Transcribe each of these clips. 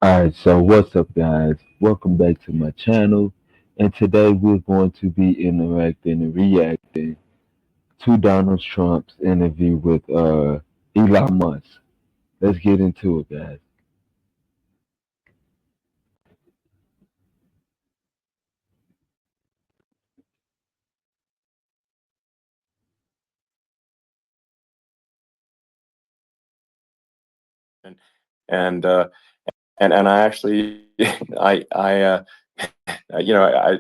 Alright, so what's up, guys? Welcome back to my channel. And today we're going to be interacting and reacting to Donald Trump's interview with Elon Musk. Let's get into it, guys. and and uh, and I actually I you know I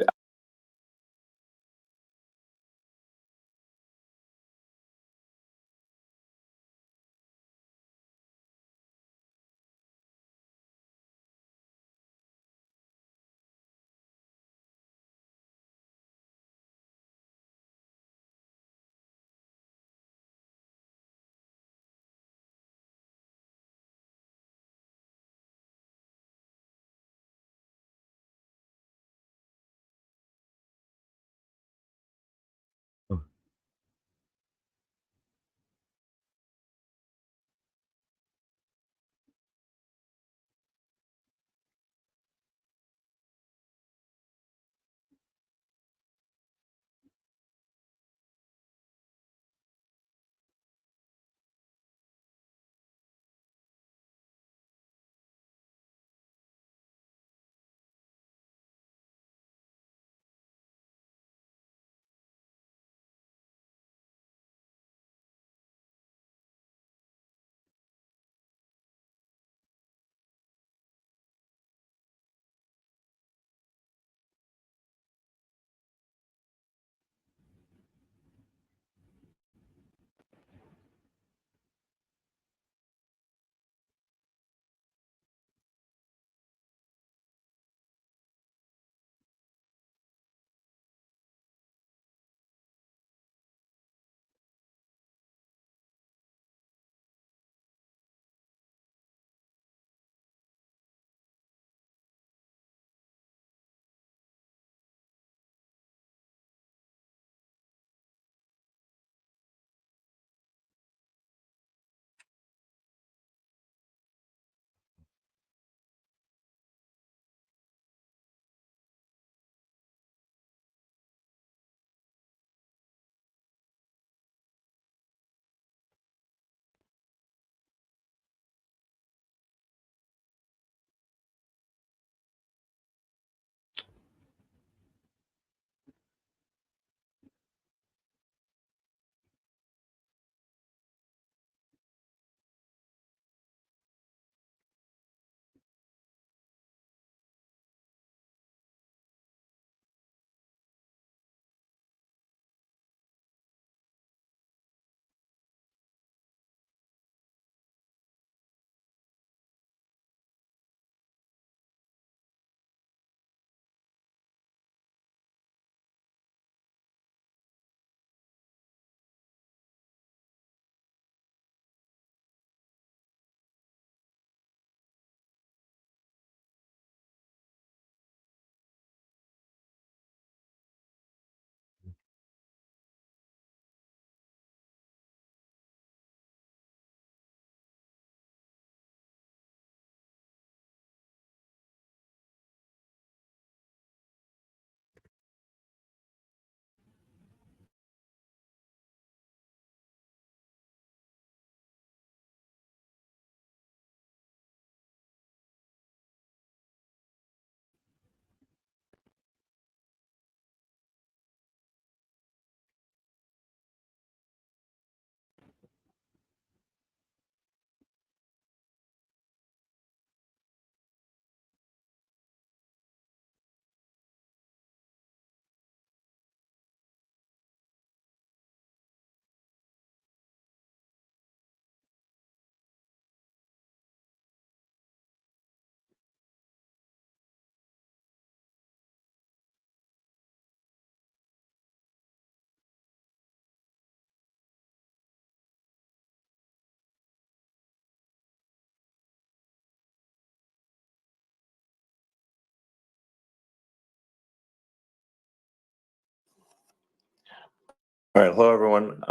All right, hello everyone.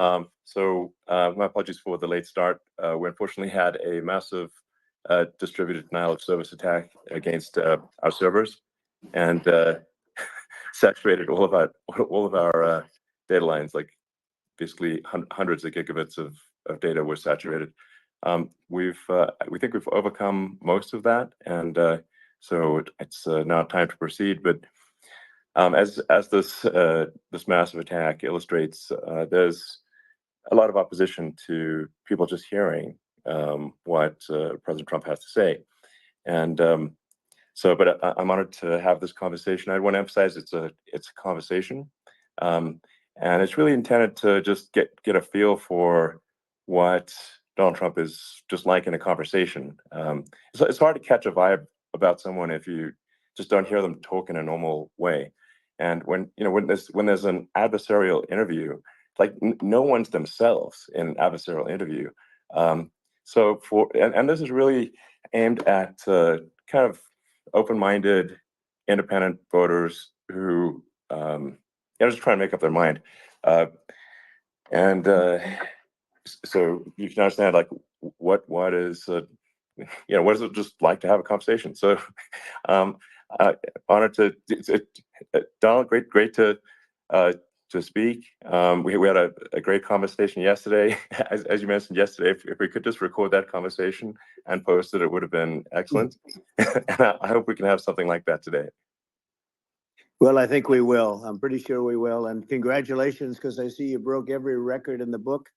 My apologies for the late start. We unfortunately had a massive distributed denial of service attack against our servers, and saturated all of our data lines. Like basically hundreds of gigabits of data were saturated. We think we've overcome most of that, and so it's now time to proceed. But as this massive attack illustrates, there's a lot of opposition to people just hearing what President Trump has to say, and but I'm honored to have this conversation. I want to emphasize it's a conversation, and it's really intended to just get a feel for what Donald Trump is just like in a conversation. So it's hard to catch a vibe about someone if you just don't hear them talk in a normal way. And when there's an adversarial interview, like no one's themselves in an adversarial interview. So and this is really aimed at kind of open-minded, independent voters who just trying to make up their mind, and so you can understand like what is what is it just like to have a conversation. So honored to Donald, great to speak. We had a great conversation yesterday. As you mentioned yesterday, if we could just record that conversation and post it, it would have been excellent. And I hope we can have something like that today. Well, I think we will. I'm pretty sure we will. And congratulations, because I see you broke every record in the book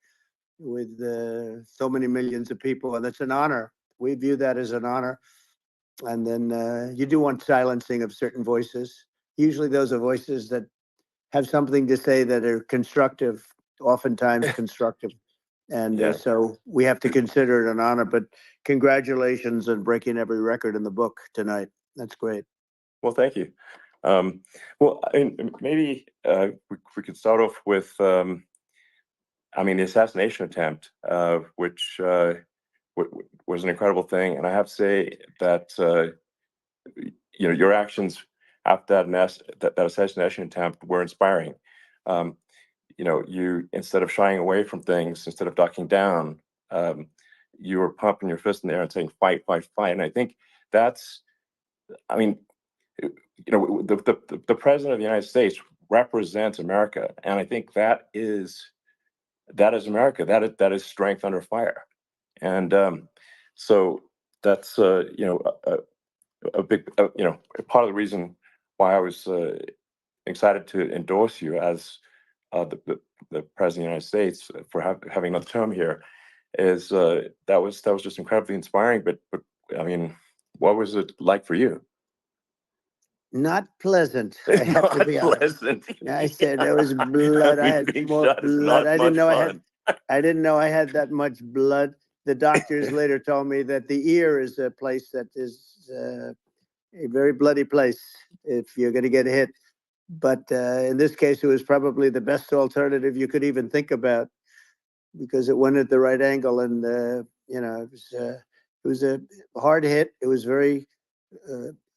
with so many millions of people, and it's an honor. We view that as an honor. And then you do want silencing of certain voices. Usually those are voices that have something to say that are constructive, oftentimes constructive. And so we have to consider it an honor. But congratulations on breaking every record in the book tonight. That's great. Well, thank you. Well, maybe we could start off with, the assassination attempt, which was an incredible thing. And I have to say that, your actions after that assassination attempt were inspiring. You, instead of shying away from things, instead of ducking down, you were pumping your fist in the air and saying, fight, fight, fight. And I think that's, the president of the United States represents America, and I think that is America. That is strength under fire, and so that's a big part of the reason why I was excited to endorse you as the president of the United States for having another term here. Is that was just incredibly inspiring. But what was it like for you? Not pleasant. I have to be honest. I said there was blood. I had more blood. I didn't know I had that much blood. The doctors later told me that the ear is a place that is a very bloody place if you're going to get hit. But in this case, it was probably the best alternative you could even think about, because it went at the right angle, and it was a hard hit. It was very.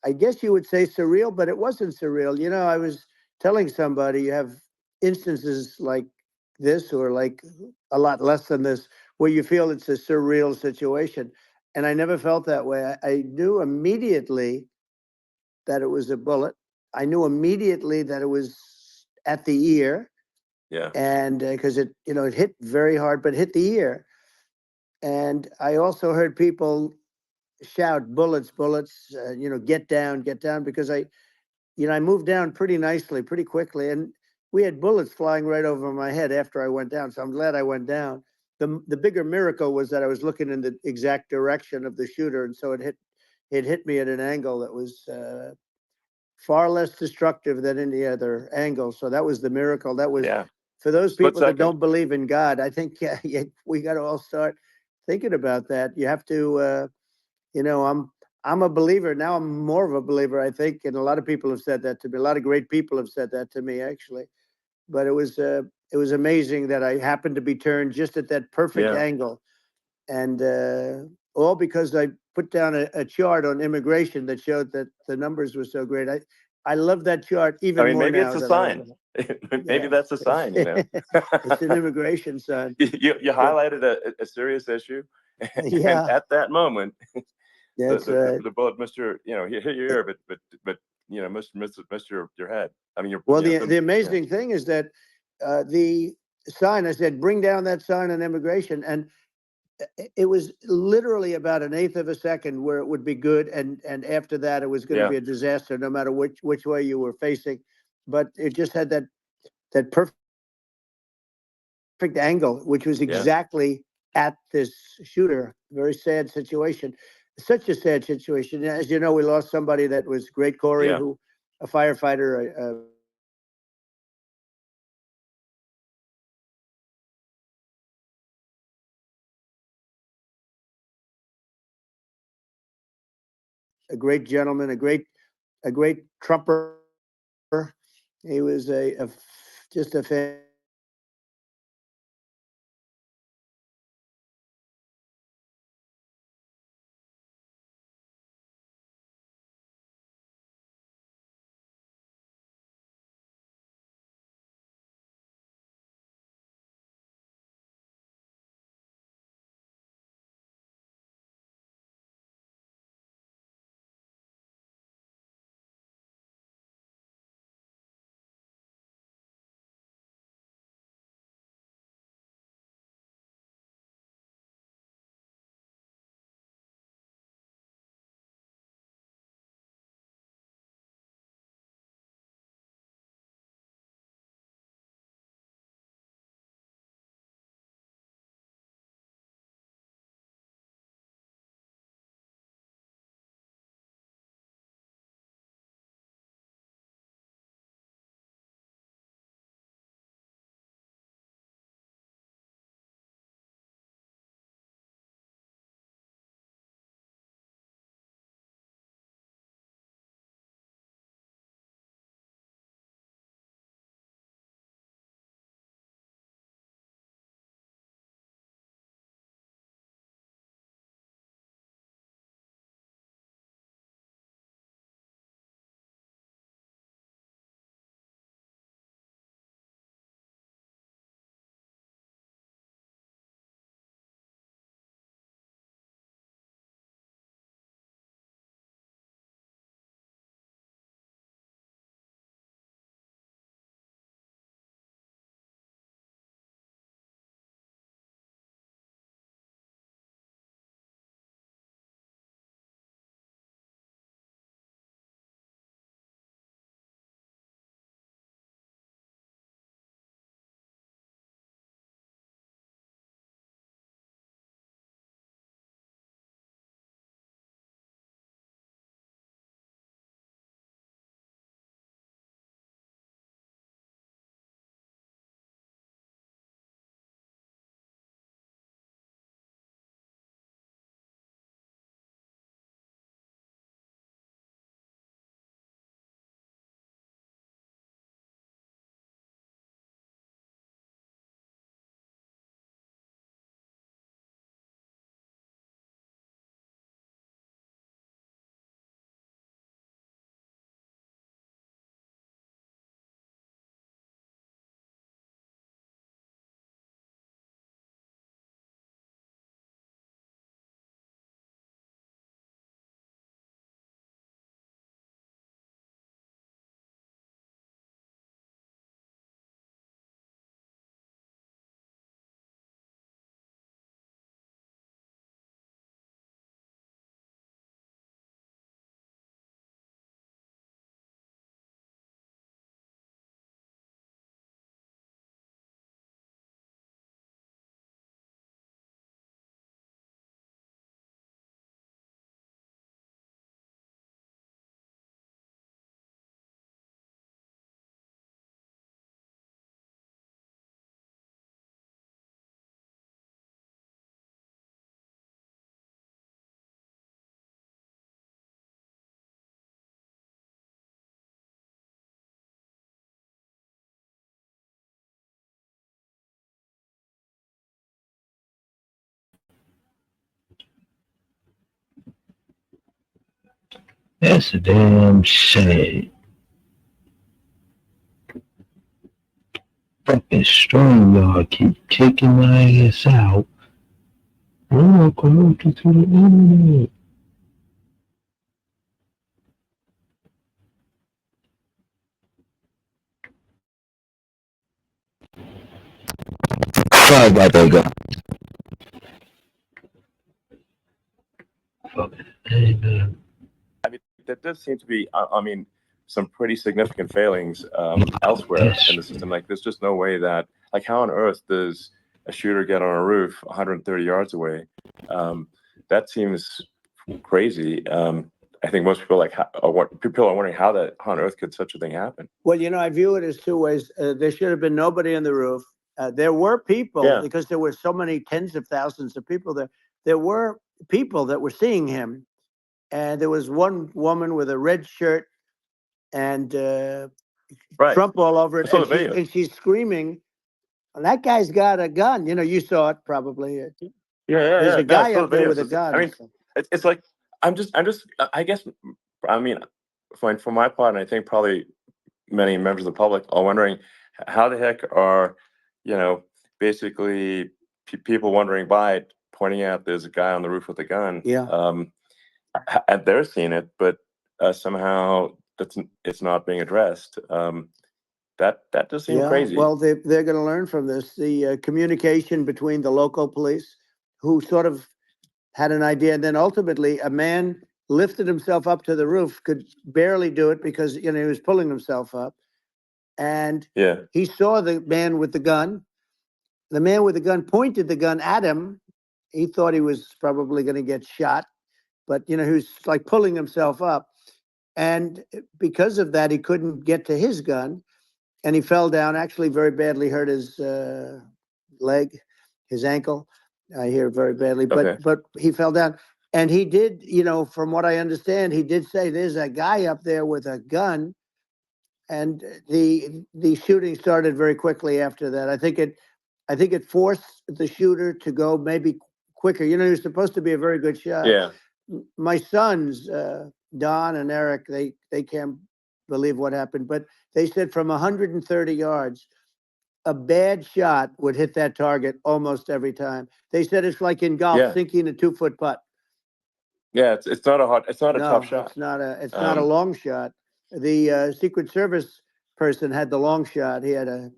I guess you would say surreal, but it wasn't surreal. I was telling somebody, you have instances like this, or like a lot less than this, where you feel it's a surreal situation. And I never felt that way. I knew immediately that it was a bullet. I knew immediately that it was at the ear. Yeah. And because it hit very hard, but hit the ear. And I also heard people shout, bullets, bullets, get down, because I moved down pretty nicely, pretty quickly, and we had bullets flying right over my head after I went down. So I'm glad I went down. The bigger miracle was that I was looking in the exact direction of the shooter, and so it hit me at an angle that was far less destructive than any other angle. So that was the miracle. That was for those people that don't believe in God. I think we got to all start thinking about that. You have to. I'm a believer now. I'm more of a believer, I think, and a lot of people have said that to me. A lot of great people have said that to me, actually. But it was amazing that I happened to be turned just at that perfect angle, and all because I put down a chart on immigration that showed that the numbers were so great. I love that chart even more maybe now. It's a sign. Maybe that's a sign. It's an immigration sign. You highlighted a serious issue, and at that moment, That's the bullet missed your, hit your ear, but missed your head. I mean, well, the amazing thing is that the sign, I said, bring down that sign on immigration, and it was literally about an eighth of a second where it would be good, and after that it was going to be a disaster, no matter which way you were facing. But it just had that perfect angle, which was exactly at this shooter. Very sad situation. Such a sad situation. As you know, we lost somebody that was great, Corey, who a firefighter. A great gentleman, a great trumper. He was just a fan. That's a damn shame. Fucking strong, y'all keep kicking my ass out. I'm gonna promote you to the internet. know about that guy. And, I mean, that does seem to be, I mean, some pretty significant failings elsewhere yes. in the system. Like, there's just no way that, like, how on earth does a shooter get on a roof 130 yards away? That seems crazy. I think most people people are wondering how on earth could such a thing happen? Well, I view it as two ways. There should have been nobody on the roof. There were people, Yeah. because there were so many tens of thousands of people there. There were people that were seeing him, and there was one woman with a red shirt and Right. Trump all over I it, saw the video. and she's screaming, "That guy's got a gun!" You saw it probably. Yeah. There's a No, I guy saw up the there video. with a So, I gun. mean, it's like I guess, I mean, for my part, and I think probably many members of the public are wondering how the heck are, basically people wondering by it, pointing out there's a guy on the roof with a gun. Yeah. And they're seeing it, but somehow it's not being addressed. That does seem crazy. Well, they're going to learn from this. The communication between the local police, who sort of had an idea, and then ultimately a man lifted himself up to the roof, could barely do it because he was pulling himself up, and Yeah. he saw the man with the gun. The man with the gun pointed the gun at him. He thought he was probably going to get shot, but he was like pulling himself up, and because of that, he couldn't get to his gun. And he fell down, actually very badly hurt his leg, his ankle. I hear very badly, Okay. but he fell down. And he did, from what I understand, he did say there's a guy up there with a gun. And the shooting started very quickly after that. I think it forced the shooter to go maybe quicker. He was supposed to be a very good shot. Yeah. My sons, Don and Eric, they can't believe what happened, but they said from 130 yards, a bad shot would hit that target almost every time. They said it's like in golf, Yeah. sinking a 2-foot putt. Yeah, it's not a tough shot. It's not a long shot. The Secret Service person had the long shot. He had a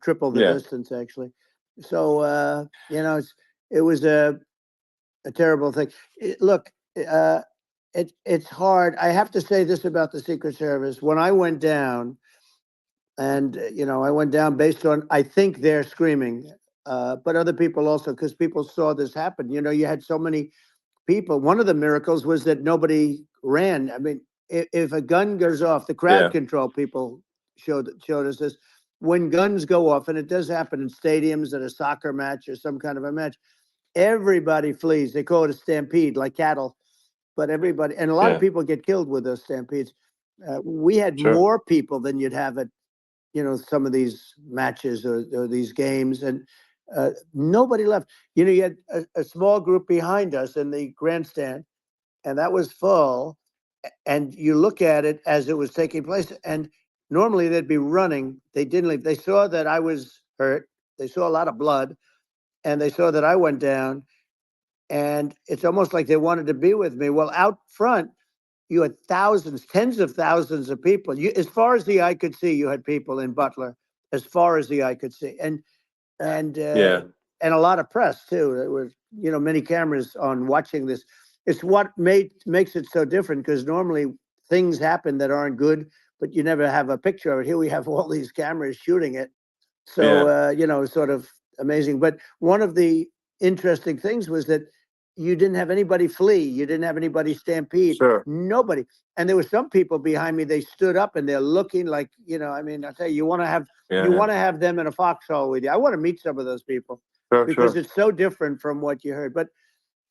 triple the distance actually. So it was a terrible thing. Look, it's hard. I have to say this about the Secret Service. When I went down, and I went down based on, I think they're screaming, but other people also, because people saw this happen. You had so many people. One of the miracles was that nobody ran. I mean, if a gun goes off, the crowd control people showed us this. When guns go off, and it does happen in stadiums at a soccer match or some kind of a match, everybody flees. They call it a stampede, like cattle. But everybody, and a lot of people get killed with those stampedes. We had more people than you'd have at some of these matches or these games, and nobody left. You had a small group behind us in the grandstand, and that was full. And you look at it as it was taking place, and normally they'd be running. They didn't leave. They saw that I was hurt. They saw a lot of blood, and they saw that I went down. And it's almost like they wanted to be with me. Well, out front, you had thousands, tens of thousands of people. As far as the eye could see, you had people in Butler, as far as the eye could see, and a lot of press too. There were many cameras on watching this. It's what makes it so different, because normally things happen that aren't good, but you never have a picture of it. Here we have all these cameras shooting it, so sort of amazing. But one of the interesting things was that you didn't have anybody flee. You didn't have anybody stampede. Sure. Nobody. And there were some people behind me. They stood up and they're looking like, I mean, I tell you, you want to have them in a foxhole with you. I want to meet some of those people, because it's so different from what you heard. But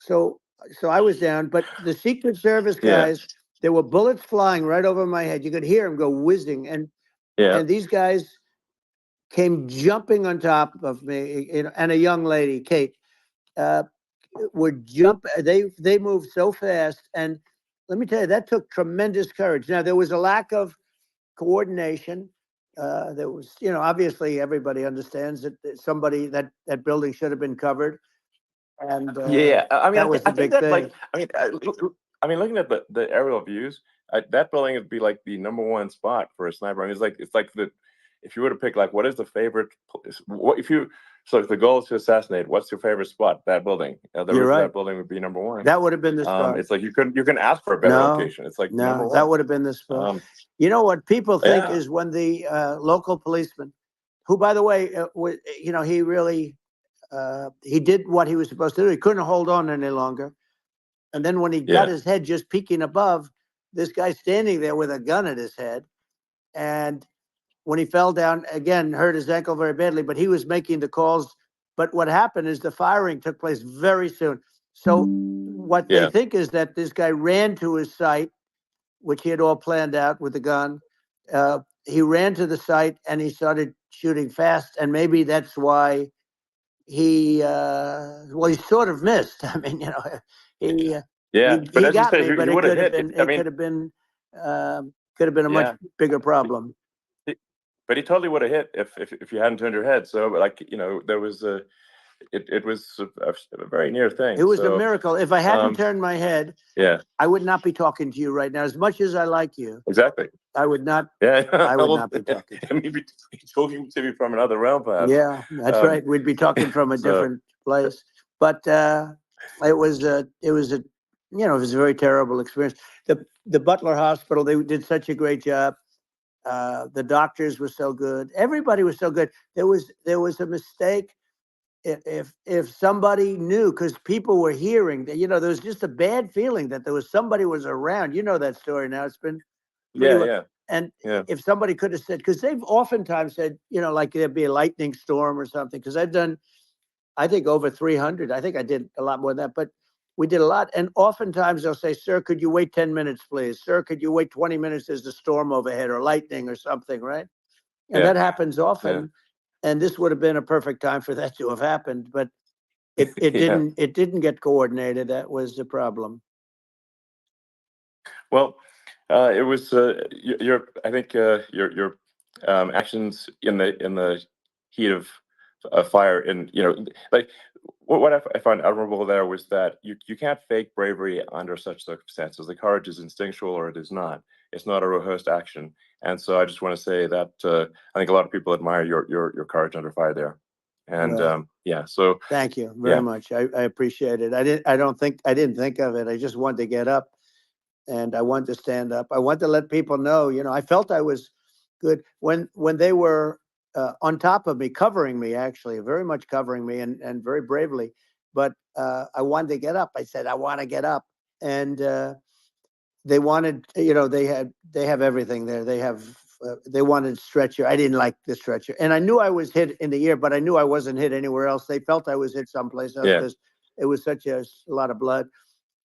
so I was down. But the Secret Service guys, there were bullets flying right over my head. You could hear them go whizzing, and these guys came jumping on top of me, and a young lady, Kate. Would jump. They moved so fast, and let me tell you, that took tremendous courage. Now, there was a lack of coordination. There was, obviously everybody understands that somebody that building should have been covered. And I mean, that was the I think big that, thing. looking at the aerial views, that building would be like the number one spot for a sniper. I mean, it's like if you were to pick, like, what is the favorite, what if you So if the goal is to assassinate, what's your favorite spot? That building. The You're roof of right. that building would be number one. That would have been the spot. It's like you can ask for a better No, location. It's like number No, one. that would have been the spot. Um, You know what people think yeah. is when the local policeman, who, by the way, he really he did what he was supposed to do. He couldn't hold on any longer. And then when he got Yeah. his head just peeking above, this guy standing there with a gun at his head. And when he fell down, again, hurt his ankle very badly, but he was making the calls. But what happened is the firing took place very soon. So what they Yeah. think is that this guy ran to his site, which he had all planned out with the gun. He ran to the site and he started shooting fast. And maybe that's why he sort of missed. I mean, he Yeah. But he as you got said, me, he but it would have could have hit. been I it mean, could have been a much yeah. bigger problem. But he totally would have hit if you hadn't turned your head. So, like, there was it was a very near thing. It was a So, miracle. If I hadn't um, turned my head, yeah, I would not be talking to you right now. As much as I like you, exactly. I would not. Yeah. I would Well, not be talking to you. maybe he told you to be from another realm, perhaps. Yeah, that's Um, right. We'd be talking from a so, different place. But it was a it was a very terrible experience. The Butler Hospital, they did such a great job. The doctors were so good. Everybody was so good. There was a mistake. If somebody knew, because people were hearing that, there was just a bad feeling that there was somebody was around. You know that story now. It's been pretty well. yeah. And Yeah. if somebody could have said, because they've oftentimes said, like there'd be a lightning storm or something, because I've done, I think, over 300. I think I did a lot more than that, but we did a lot. And oftentimes they'll say, sir, could you wait 10 minutes, please? Sir, could you wait 20 minutes? There's a storm overhead or lightning or something, right? And Yeah. that happens often. And this would have been a perfect time for that to have happened, but it Yeah. didn't get coordinated. That was the problem. Well, it was your. I think your actions in the heat of fire, and like what I found admirable there was that you can't fake bravery under such circumstances. The courage is instinctual, or it is not. It's not a rehearsed action. And so I just want to say that I think a lot of people admire your courage under fire there. And Well, yeah, so thank you very yeah, much. I appreciate it. I didn't think of it. I just wanted to get up and I wanted to stand up. I wanted to let people know, I felt I was good when they were on top of me, covering me, actually, very much covering me and very bravely. But I wanted to get up. I said, I want to get up. And they wanted, they have everything there. They wanted stretcher. I didn't like the stretcher. And I knew I was hit in the ear, but I knew I wasn't hit anywhere else. They felt I was hit someplace else yeah, because it was such a lot of blood.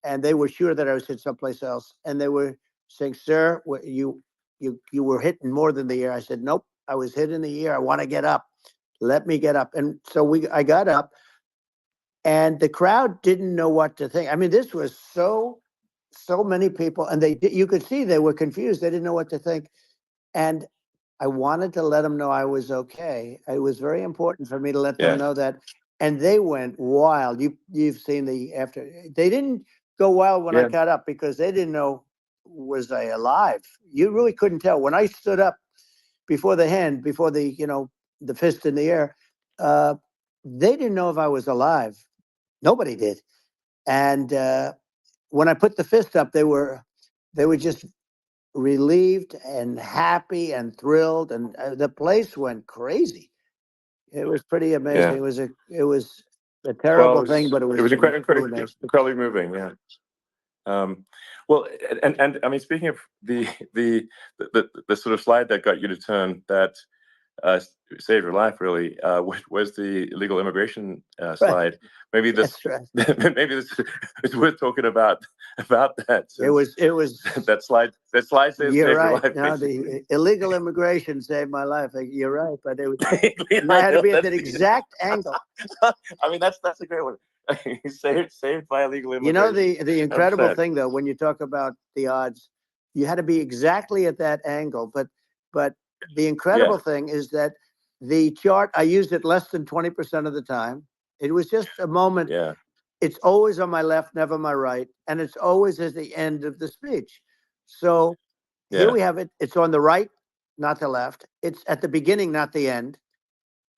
And they were sure that I was hit someplace else. And they were saying, sir, you were hit more than the ear. I said, nope, I was hit in the ear. I want to get up. Let me get up. And so I got up and the crowd didn't know what to think. I mean, this was so many people, and you could see they were confused. They didn't know what to think. And I wanted to let them know I was okay. It was very important for me to let them yeah, know that. And they went wild. You've seen the after. They didn't go wild when I yeah, got up because they didn't know, was I alive? You really couldn't tell. When I stood up before the fist in the air, they didn't know if I was alive. Nobody did. And when I put the fist up, they were just relieved and happy and thrilled, and the place went crazy. It was pretty amazing. yeah. It was a Well, terrible thing, but it it was was really nice. incredibly moving. Yeah. Um, well, and I mean, speaking of the sort of slide that got you to turn that saved your life, really, was the illegal immigration Right. slide. Maybe this, That's right. maybe this is worth talking about that. It was That slide saved You're your right. life, No, basically. the illegal immigration saved my life. You're right, but it was, Yeah, I I had to know, be at that's that exact angle. I mean, that's a great one. Saved by illegal You know, immigration. the incredible 100%. thing, though, when you talk about the odds, you had to be exactly at that angle. But the incredible Yeah, thing is that the chart, I used it less than 20% of the time. It was just a moment. yeah, It's always on my left, never my right, and it's always at the end of the speech. So here yeah, we have it. It's on the right, not the left. It's at the beginning, not the end.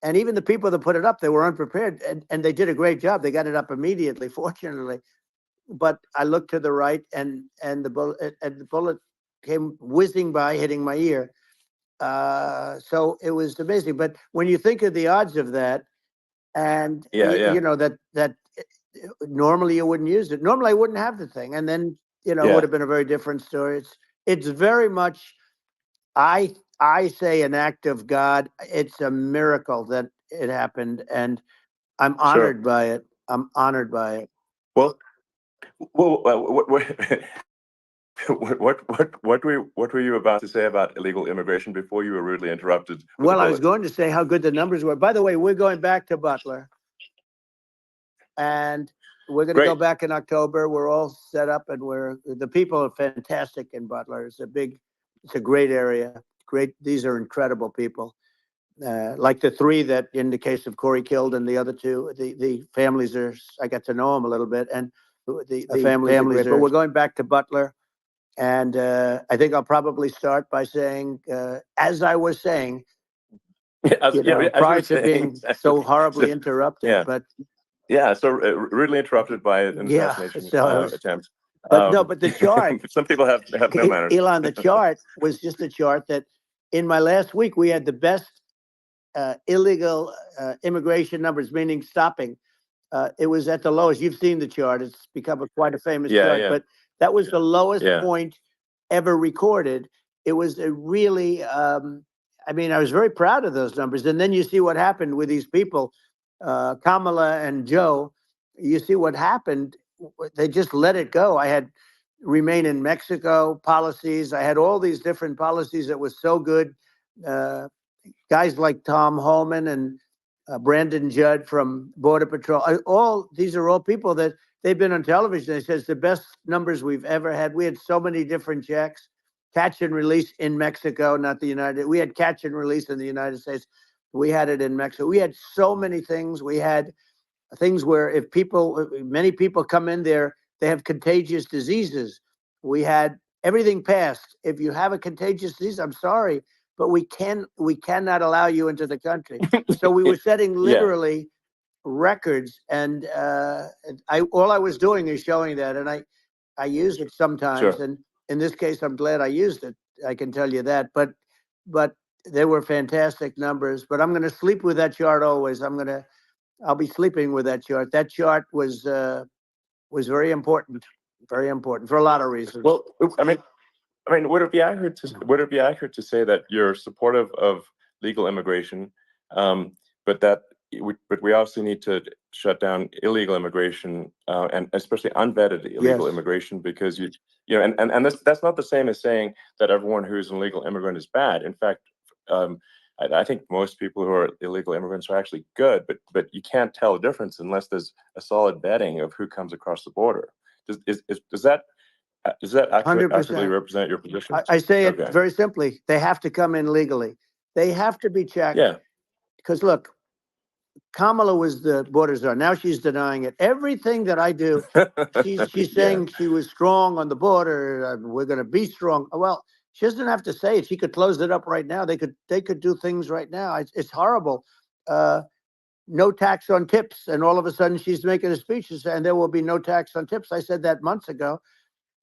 And even the people that put it up, they were unprepared, and they did a great job. They got it up immediately, fortunately. But I looked to the right, and the bullet came whizzing by, hitting my ear. So it was amazing. But when you think of the odds of that, and you know that normally you wouldn't use it. Normally I wouldn't have the thing, and then it would have been a very different story. It's very much, I say, an act of God. It's a miracle that it happened, and I'm honored by it. I'm honored by it. Well, what were you about to say about illegal immigration before you were rudely interrupted? Well, I was going to say how good the numbers were. By the way, we're going back to Butler, and we're going to go back in October. We're all set up, and the people are fantastic in Butler. It's a great area. Great. These are incredible people. Like the three that, in the case of Corey, killed, and the other two, the families I got to know them a little bit, and the families are great. But we're going back to Butler, and I think I'll probably start by saying, as I was saying, prior to being so horribly interrupted, but so rudely interrupted by an assassination attempt. But the chart. Some people have no manners. Elon, the chart was just a chart that, in my last week, we had the best illegal immigration numbers, meaning stopping. It was at the lowest. You've seen the chart. It's become quite a famous chart. But that was the lowest point ever recorded. It was a really, I was very proud of those numbers. And then you see what happened with these people, Kamala and Joe. You see what happened. They just let it go. I had remain in Mexico policies. I had all these different policies that was so good. Guys like Tom Homan and Brandon Judd from Border Patrol. These are all people that they've been on television. They says the best numbers we've ever had. We had so many different checks, catch and release in Mexico, not the United. We had catch and release in the United States. We had it in Mexico. We had so many things. We had things where many people come in there, they have contagious diseases. We had everything passed. If you have a contagious disease, I'm sorry, but we cannot allow you into the country. So we were setting literally records, and all I was doing is showing that, and I use it sometimes, and in this case, I'm glad I used it. I can tell you that, but they were fantastic numbers. But I'm going to sleep with that chart always. I'll be sleeping with that chart. That chart was very important for a lot of reasons. Well, would it be accurate to say that you're supportive of legal immigration, but we also need to shut down illegal immigration, and especially unvetted illegal immigration, because and that's not the same as saying that everyone who's an illegal immigrant is bad. In fact, I think most people who are illegal immigrants are actually good, but you can't tell the difference unless there's a solid vetting of who comes across the border. Does that accurately represent your position? I say it very simply. They have to come in legally. They have to be checked. Yeah. Because look, Kamala was the border czar. Now she's denying it. Everything that I do, she's saying she was strong on the border. We're going to be strong. Well, she doesn't have to say it. She could close it up right now. They could do things right now. It's horrible. No tax on tips, and all of a sudden she's making a speech and there will be no tax on tips. I said that months ago.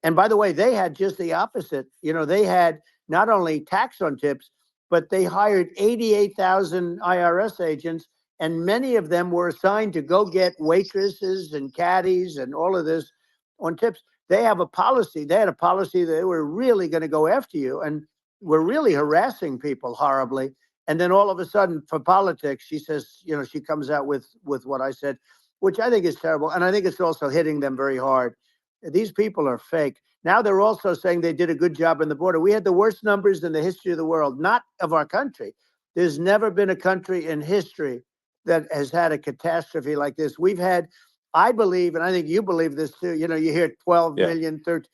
And by the way, they had just the opposite. They had not only tax on tips, but they hired 88,000 IRS agents, and many of them were assigned to go get waitresses and caddies and all of this on tips. They have a policy. They had a policy that they were really going to go after you, and were really harassing people horribly. And then all of a sudden, for politics, she says, she comes out with what I said, which I think is terrible. And I think it's also hitting them very hard. These people are fake. Now they're also saying they did a good job on the border. We had the worst numbers in the history of the world, not of our country. There's never been a country in history that has had a catastrophe like this. We've had, I believe, and I think you believe this too, you hear 12 million, 13.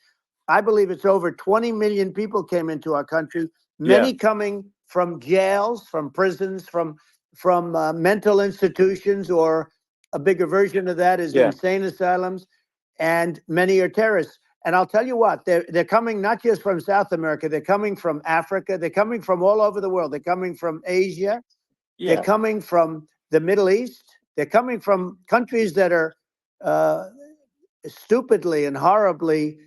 I believe it's over 20 million people came into our country, many coming from jails, from prisons, from mental institutions, or a bigger version of that is insane asylums, and many are terrorists. And I'll tell you what, they're coming not just from South America, they're coming from Africa, they're coming from all over the world, they're coming from Asia. They're Yeah, coming from the Middle East. They're coming from countries that are uh, stupidly and horribly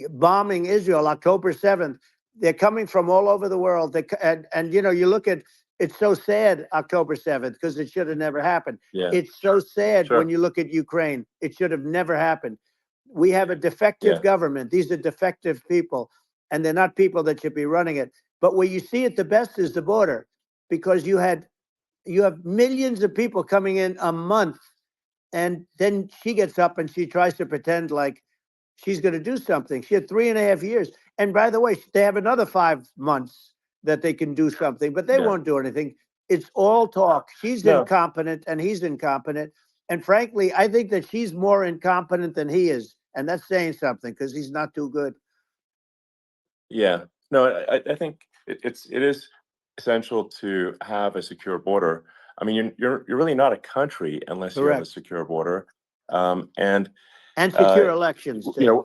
bombing Israel October 7th. They're coming from all over the world. And you know, you look at it's so sad October 7th because it should have never happened. yeah, It's so sad when sure, you look at Ukraine. It should have never happened. We have a defective yeah, government. These are defective people, and they're not people that should be running it. But where you see it the best is the border, because you have millions of people coming in a month, and then she gets up and she tries to pretend like she's going to do something. She had 3.5 years. And by the way, they have another 5 months that they can do something, but they yeah. won't do anything. It's all talk. She's No, incompetent and he's incompetent. And frankly, I think that she's more incompetent than he is. And that's saying something because he's not too good. yeah, no, I think it is essential to have a secure border. I mean, you're really not a country unless you have a Correct. secure border. And And uh, secure elections, you too. know,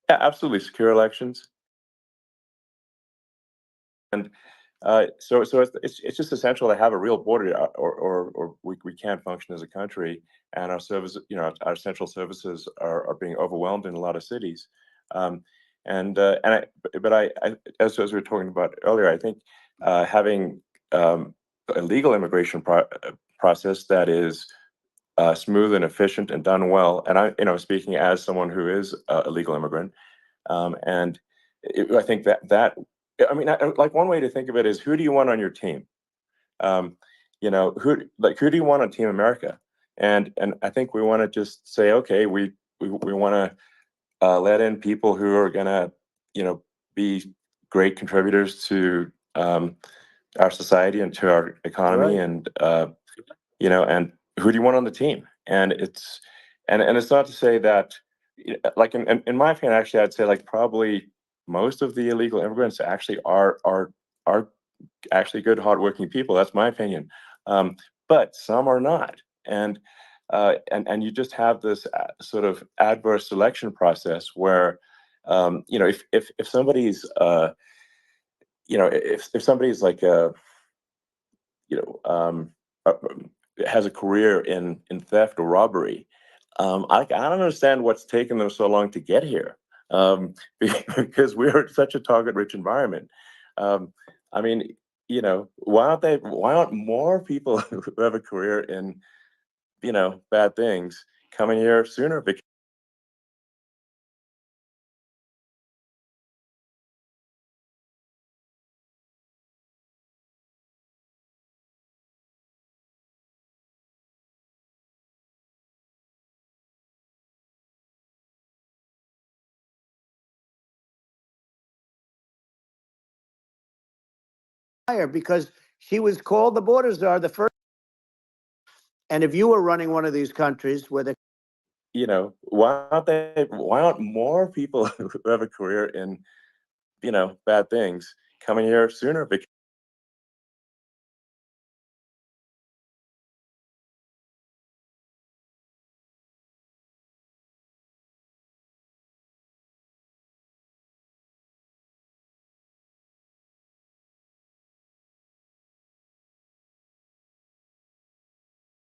yeah, absolutely secure elections. And so it's just essential to have a real border, or we can't function as a country, and our service, our central services are being overwhelmed in a lot of cities. Um, and as we were talking about earlier, I think having a legal immigration process that is smooth and efficient and done well, and speaking as someone who is a legal immigrant, and I think I mean, like one way to think of it is, who do you want on your team? Um, who do you want on Team America? And I think we want to just say, okay, we want to let in people who are gonna, be great contributors to our society and to our economy, Right. and and who do you want on the team? And it's not to say that, like in my opinion, actually, I'd say like probably most of the illegal immigrants actually are actually good, hardworking people. That's my opinion. But some are not, and you just have this sort of adverse selection process where, if somebody's if somebody's like you know uh, has a career in theft or robbery, I don't understand what's taken them so long to get here, because we're in such a target-rich environment. Um, I mean, why aren't more people who have a career in, bad things coming here sooner? Because Because she was called the border czar the first. And if you were running one of these countries where the why aren't more people who have a career in, bad things coming here sooner? Because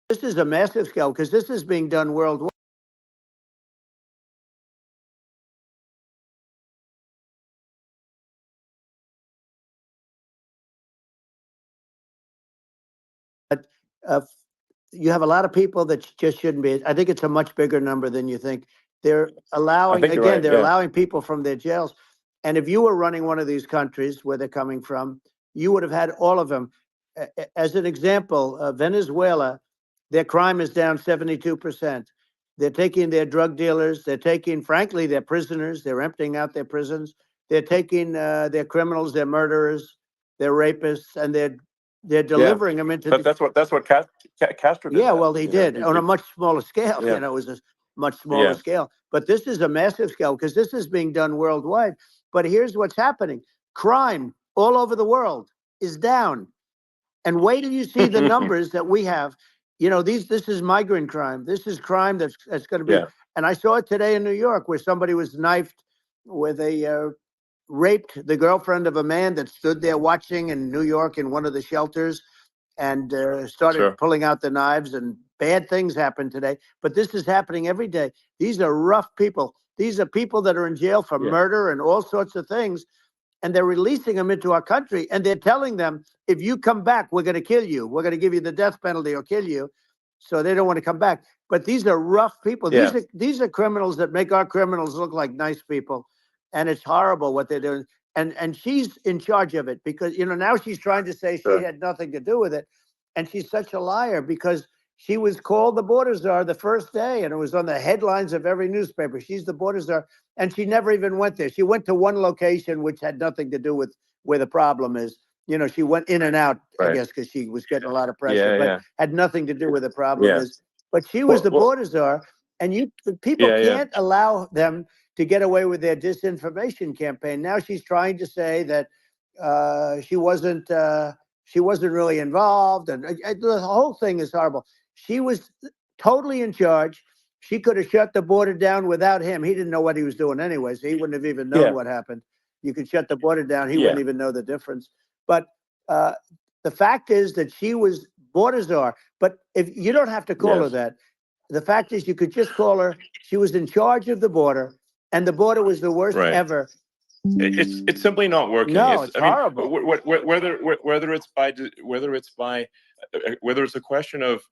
this is a massive scale, because this is being done worldwide. But uh, you have a lot of people that just shouldn't be. I think it's a much bigger number than you think. They're I allowing, think you're again, right. they're Yeah. allowing people from their jails. And if you were running one of these countries where they're coming from, you would have had all of them. As an example, Venezuela, their crime is down 72%. They're taking their drug dealers. They're taking, frankly, their prisoners. They're emptying out their prisons. They're taking their criminals, their murderers, their rapists, and they're Yeah. delivering them into But the. that's what Castro did Yeah, that. well, he did on a much smaller scale. Yeah. It was a much smaller Yeah. scale. But this is a massive scale because this is being done worldwide. But here's what's happening: crime all over the world is down. And wait till you see the numbers that we have. This is migrant crime. This is crime that's going to be. Yeah. And I saw it today in New York where somebody was knifed with raped the girlfriend of a man that stood there watching in New York in one of the shelters, and started Sure. pulling out the knives, and bad things happen today. But this is happening every day. These are rough people. These are people that are in jail for Yeah. murder and all sorts of things. And they're releasing them into our country. And they're telling them, if you come back, we're going to kill you. We're going to give you the death penalty or kill you. So they don't want to come back. But these are rough people. Yeah. These are criminals that make our criminals look like nice people. And it's horrible what they're doing. And she's in charge of it because, now she's trying to say she Sure. had nothing to do with it. And she's such a liar because she was called the border czar the first day, and it was on the headlines of every newspaper. She's the border czar, and she never even went there. She went to one location, which had nothing to do with where the problem is. She went in and out, I Right. guess, because she was getting a lot of pressure, Yeah. but Yeah. had nothing to do with the problem Yeah. is. But she was the Well, border czar, and people yeah. Yeah. can't allow them to get away with their disinformation campaign. Now she's trying to say that she wasn't really involved, and the whole thing is horrible. She was totally in charge. She could have shut the border down without him. He didn't know what he was doing anyway, so he wouldn't have even known Yeah. what happened. You could shut the border down. He Yeah. wouldn't even know the difference. But uh, the fact is that she was border czar. But if you don't have to call her Yes. that, the fact is you could just call her. She was in charge of the border, and the border was the worst Right. ever. It's simply not working. No, it's horrible. Whether it's a question of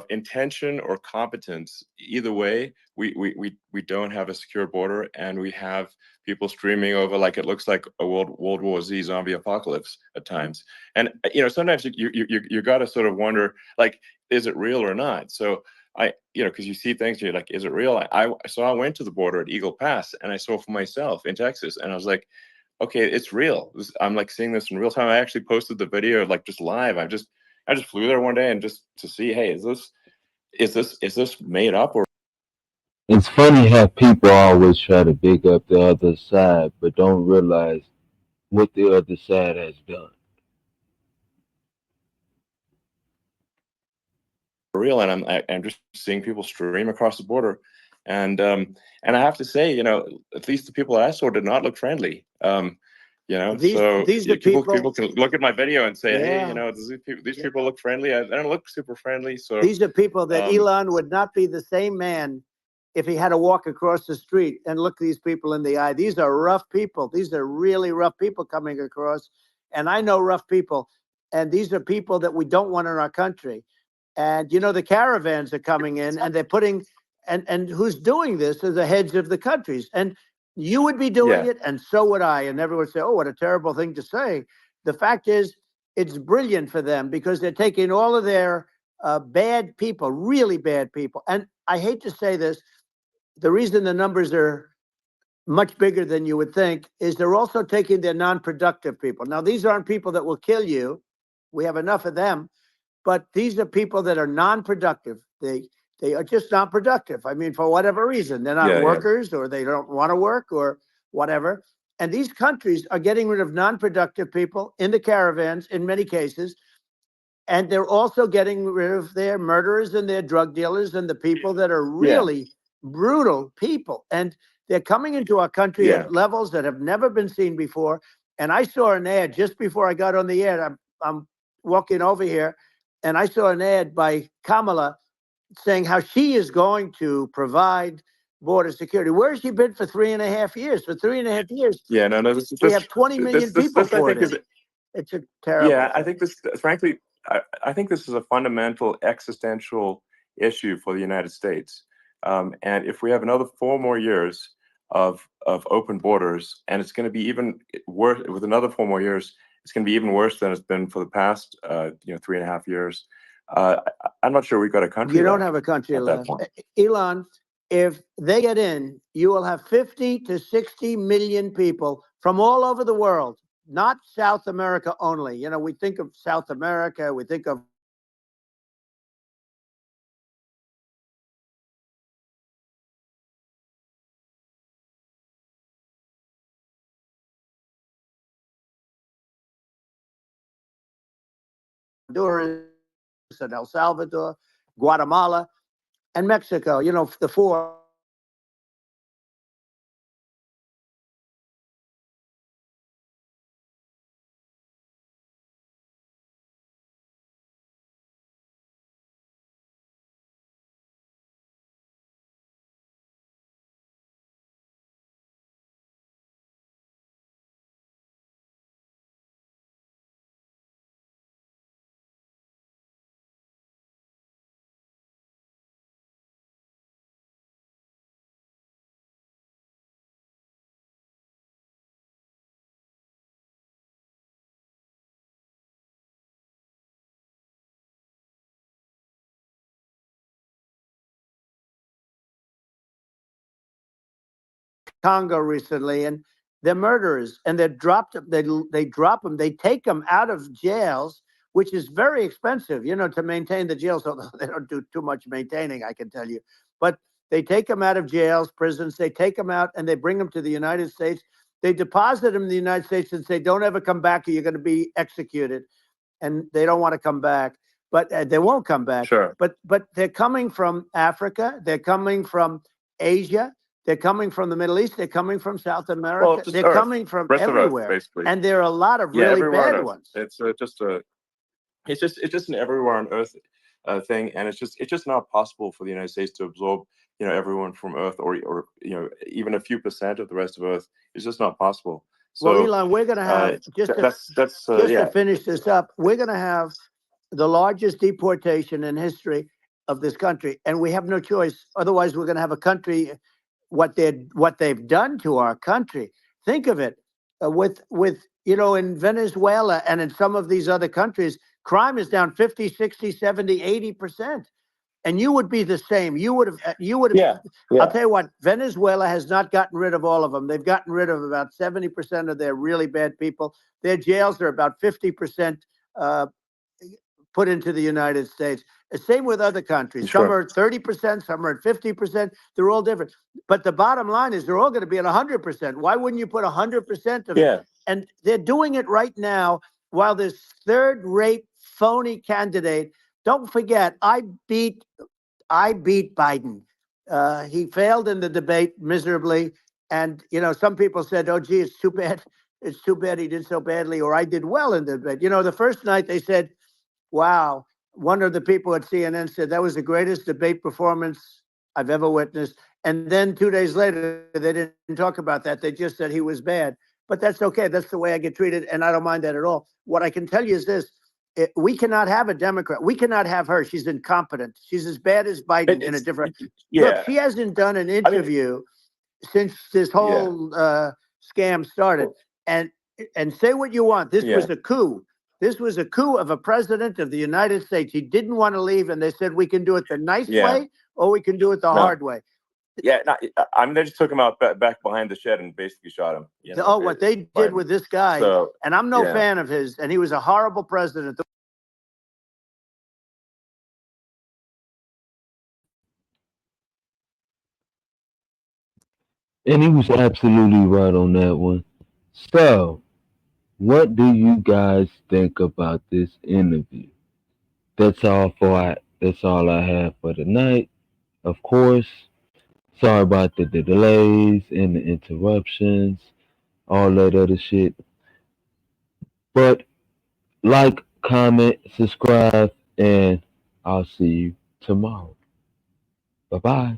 intention or competence, either way, we don't have a secure border, and we have people streaming over like it looks like a World War Z zombie apocalypse at times. And sometimes you got to sort of wonder, like, is it real or not? So because you see things, you're like, is it real? I went to the border at Eagle Pass, and I saw for myself in Texas, and I was like, okay, it's real. I'm like seeing this in real time. I actually posted the video like just live. I just flew there one day and just to see, hey, is this made up or? It's funny how people always try to big up the other side, but don't realize what the other side has done. Real, and I'm just seeing people stream across the border, and I have to say, at least the people I saw did not look friendly. These So are people can look at my video and say, hey, Yeah. these people look friendly. They don't look super friendly. So These are people that Um, Elon would not be the same man if he had to walk across the street and look these people in the eye. These are rough people. These are really rough people coming across. And I know rough people. And these are people that we don't want in our country. And the caravans are coming in, and they're putting and who's doing this are the heads of the countries. And you would be doing Yeah. it, and so would I. And everyone would say, oh, what a terrible thing to say. The fact is, it's brilliant for them because they're taking all of their bad people, really bad people. And I hate to say this, the reason the numbers are much bigger than you would think is they're also taking their non-productive people. Now, these aren't people that will kill you. We have enough of them, but these are people that are non-productive. They are just not productive. I mean, for whatever reason, they're not Yeah, yeah. workers, or they don't want to work, or whatever. And these countries are getting rid of non-productive people in the caravans in many cases. And they're also getting rid of their murderers and their drug dealers and the people that are really brutal people. And they're coming into our country Yeah. at levels that have never been seen before. And I saw an ad just before I got on the air. I'm walking over here, and I saw an ad by Kamala saying how she is going to provide border security. Where has she been for 3.5 years? For 3.5 years, Yeah, no, we have 20 million people this I poured think in. is It's a terrible. Yeah, I thing. think this, frankly, I think this is a fundamental existential issue for the United States. And if we have another 4 more years of open borders, and it's going to be even worse with another 4 more years, it's going to be even worse than it's been for the past, 3.5 years. I'm not sure we've got a country You don't left have a country at that left. point. Elon, if they get in, you will have 50 to 60 million people from all over the world, not South America only. We think of South America, we think of Honduras and El Salvador, Guatemala, and Mexico, the four. Congo recently, and they're murderers, and they're dropped. They drop them. They take them out of jails, which is very expensive, to maintain the jails. Although they don't do too much maintaining, I can tell you. But they take them out of jails, prisons. They take them out and they bring them to the United States. They deposit them in the United States and say, "Don't ever come back, or you're going to be executed." And they don't want to come back, but they won't come back. Sure. But they're coming from Africa. They're coming from Asia. They're coming from the Middle East. They're coming from South America. Well, just they're Earth. coming from Rest of Earth, everywhere, basically. and there are a lot of Yeah, really everywhere on bad Earth. ones. It's just an everywhere on Earth thing, and it's just not possible for the United States to absorb everyone from Earth, or even a few percent of the rest of Earth. It's just not possible. So Well, Elon, we're going to have to finish this up. We're going to have the largest deportation in history of this country, and we have no choice. Otherwise, we're going to have a country. What they've done to our country. Think of it, with in Venezuela and in some of these other countries, crime is down 50, 60, 70, 80%. And you would be the same. You would have. Yeah. I'll tell you what, Venezuela has not gotten rid of all of them. They've gotten rid of about 70% of their really bad people. Their jails are about 50% put into the United States. The same with other countries. Sure. Some are at 30%, some are at 50%. They're all different. But the bottom line is they're all going to be at 100%. Why wouldn't you put 100% of it? And they're doing it right now while this third-rate phony candidate. Don't forget, I beat Biden. He failed in the debate miserably. And, some people said, "Oh, gee, it's too bad. It's too bad he did so badly," or "I did well in the debate." The first night they said, "Wow." One of the people at CNN said that was the greatest debate performance I've ever witnessed. And then 2 days later, they didn't talk about that. They just said he was bad. But that's okay. That's the way I get treated, and I don't mind that at all. What I can tell you is this. We cannot have a Democrat. We cannot have her. She's incompetent. She's as bad as Biden in a different. Look, she hasn't done an interview since this whole scam started. And say what you want. This was a coup. This was a coup of a president of the United States. He didn't want to leave, and they said, "We can do it the nice way, or we can do it the hard way." Yeah, they just took him out back behind the shed and basically shot him. What they did with this guy, and I'm no fan of his, and he was a horrible president. And he was absolutely right on that one. So, what do you guys think about this interview? That's all I have for tonight. Of course, sorry about the delays and the interruptions, all that other shit. But like, comment, subscribe, and I'll see you tomorrow. Bye bye.